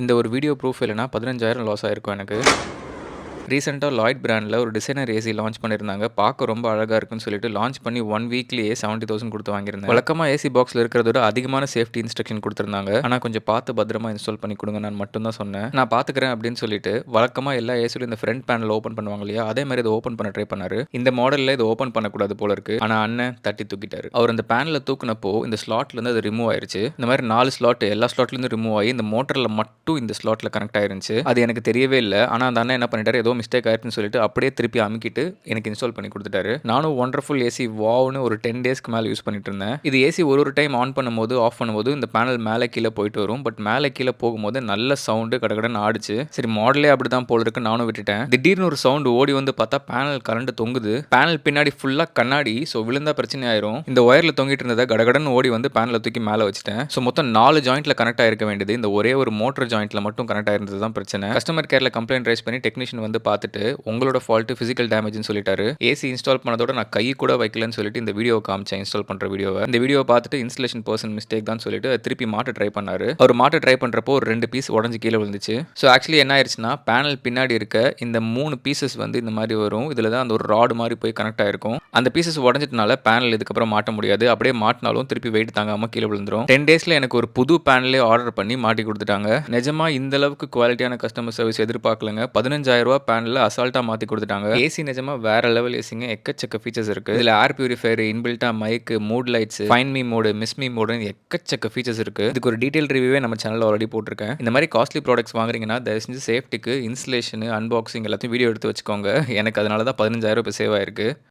இந்த ஒரு video proof இல்லைனா 15,000 லாஸ் ஆயிருக்கும் எனக்கு. ரீசெண்டா லாய்ட் பிராண்ட்ல ஒரு டிசைனர் ஏசி லான்ச் பண்ணியிருந்தாங்க. பார்க்க ரொம்ப அழகா இருக்குன்னு சொல்லிட்டு லான்ச் பண்ணி 1 வீக்லயே 70,000 குடுத்து வாங்கியிருந்தேன். வழக்கமா ஏசி பாக்ஸ்ல இருக்கிறத விட அதிகமான சேஃப்டி இன்ஸ்ட்ரக்ஷன் குடுத்திருந்தாங்க. ஆனா கொஞ்சம் பார்த்து பத்திரமா இன்ஸ்டால் பண்ணி குடுங்க நான் மட்டும் தான் சொன்னேன். நான் பார்த்துக்கிறேன் அப்படின்னு சொல்லிட்டு வழக்கமா எல்லா ஏசிலும் இந்த ஃப்ரண்ட் பேனல் ஓப்பன் பண்ணுவாங்க இல்லையா, அதே மாதிரி இதை ஓப்பன் பண்ண ட்ரை பண்ணாரு. இந்த மாடல்ல இதை ஓப்பன் பண்ணக்கூடாது போல இருக்கு. ஆனா அண்ணன் தட்டி தூக்கிட்டாரு. அவர் அந்த பேனலை தூக்குனப்போ இந்த ஸ்லாட்ல இருந்து அது ரிமூவ் ஆயிருச்சு. இந்த மாதிரி 4 ஸ்லாட் எல்லா ஸ்லாட்ல இருந்து ரிமூவ் ஆகி இந்த மோட்டர்ல மட்டும் இந்த ஸ்லாட்ல கனெக்ட் ஆயிருந்துச்சு. அது எனக்கு தெரியவே இல்லை. ஆனா அந்த அண்ணன் என்ன பண்ணிட்டாரு, ஏதோ மிஸ்டேக் ஆயிருச்சுன்னு சொல்லிட்டு அப்படியே திருப்பி அமுக்கிட்டு எனக்கு இன்ஸ்டால் பண்ணி கொடுத்துட்டாரு. நானும் ஒண்டர்ஃபுல் ஏசி வாவ்னு ஒரு 10 டேஸ்க்கு மேலே யூஸ் பண்ணிட்டு இருந்தேன். இது ஏசி ஒரு டைம் ஆன் பண்ணும்போது ஆஃப் பண்ணும்போது இந்த பேனல் மேலே கீழே போயிட்டு வரும். பட் மேலே கீழே போகும்போது நல்ல சவுண்டு கடகடன்னு ஆடிச்சு. சரி மாடலே அப்படிதான் போல இருக்கு, நானும் விட்டுட்டேன். திடீர்னு ஒரு சவுண்ட் ஓடி வந்து பார்த்தா பேனல் கரண்ட் தொங்குது. பேனல் பின்னாடி ஃபுல்லா கண்ணாடி, ஸோ விழுந்தா பிரச்சனை ஆயிரும். இந்த ஒயர்ல தொங்கிட்டு இருந்ததை கடகடன்னு ஓடி வந்து பேனலை தூக்கி மேலே வச்சுட்டேன். ஸோ மொத்தம் 4 ஜாயிண்ட்ல கனெக்ட் ஆயிருக்க வேண்டியது இந்த ஒரே ஒரு மோட்டர் ஜாயிண்ட்ல மட்டும் கனெக்ட் ஆயிருந்தது தான் பிரச்சனை. கஸ்டமர் கேர்ல கம்ப்ளைண்ட் ரைஸ் பண்ணி டெக்னீஷியன் வந்து பார்த்துட்டு உங்களோட ஃபால்ட் பிசிக்கல் டேமேஜ்னு சொல்லிட்டாரு. ஏசி இன்ஸ்டால் பண்ணதோட நான் கை கூட வைக்கலன்னு சொல்லிட்டு இந்த வீடியோ காமிச்சேன், இன்ஸ்டால் பண்ற வீடியோவை. இந்த வீடியோவை பார்த்துட்டு இன்ஸ்டலேஷன் பர்சன் மிஸ்டேக் தான் சொல்லிட்டு திருப்பி மாட்ட ட்ரை பண்ணாரு. அவர் மாட்ட ட்ரை பண்றப்போ ஒரு 2 பீஸ் உடஞ்சு கீழே விழுந்துச்சு. ஸோ ஆக்சுவலி என்ன ஆயிருச்சுன்னா, பேனல் பின்னாடி இருக்க இந்த 3 பீசஸ் வந்து இந்த மாதிரி வரும். இதுல தான் அந்த ஒரு ராடு மாதிரி போய் கனெக்ட் ஆயிருக்கும். அந்த பீசஸ் உடஞ்சிட்டனால பேனல் இதுக்கப்புறம் மாட்ட முடியாது. அப்படியே மாட்டினாலும் திருப்பி வெயிட் தாங்காம கீழே விழுந்துரும். 10 டேஸ்ல எனக்கு ஒரு புது பேனலே ஆர்டர் பண்ணி மாட்டி கொடுத்துட்டாங்க. நிஜமா இந்த அளவுக்கு குவாலிட்டியான கஸ்டமர் சர்வீஸ் எதிர்பார்க்கலங்க. 15,000 பேனல் அசால்ட்டா மாத்தி கொடுத்துட்டாங்க. ஏசி நிஜமா வேற லெவல் ஏசிங்க. எக்கச்சக்க ஃபீச்சர்ஸ் இருக்கு. இதுல ஏர் பியூரிஃபையர், இன்பில்ட்டா mic, mood lights, find me mode, miss me மோடுன்னு எக்கச்சக்க ஃபீச்சர்ஸ் இருக்கு. இதுக்கு ஒரு டீடைல் ரிவ்யூவே நம்ம சேனல்ல ஆல்ரெடி போட்டிருக்கேன். இந்த மாதிரி காஸ்ட்லி ப்ராடக்ட்ஸ் வாங்குறீங்கன்னா தயவு செஞ்சு சேஃப்டிக்கு இன்ஸ்டலேஷன், அன்பாக்சிங் எல்லாத்தையும் வீடியோ எடுத்து வச்சுக்கோங்க. எனக்கு அதனால தான் 15,000 இப்போ சேவ் ஆயிருக்கு.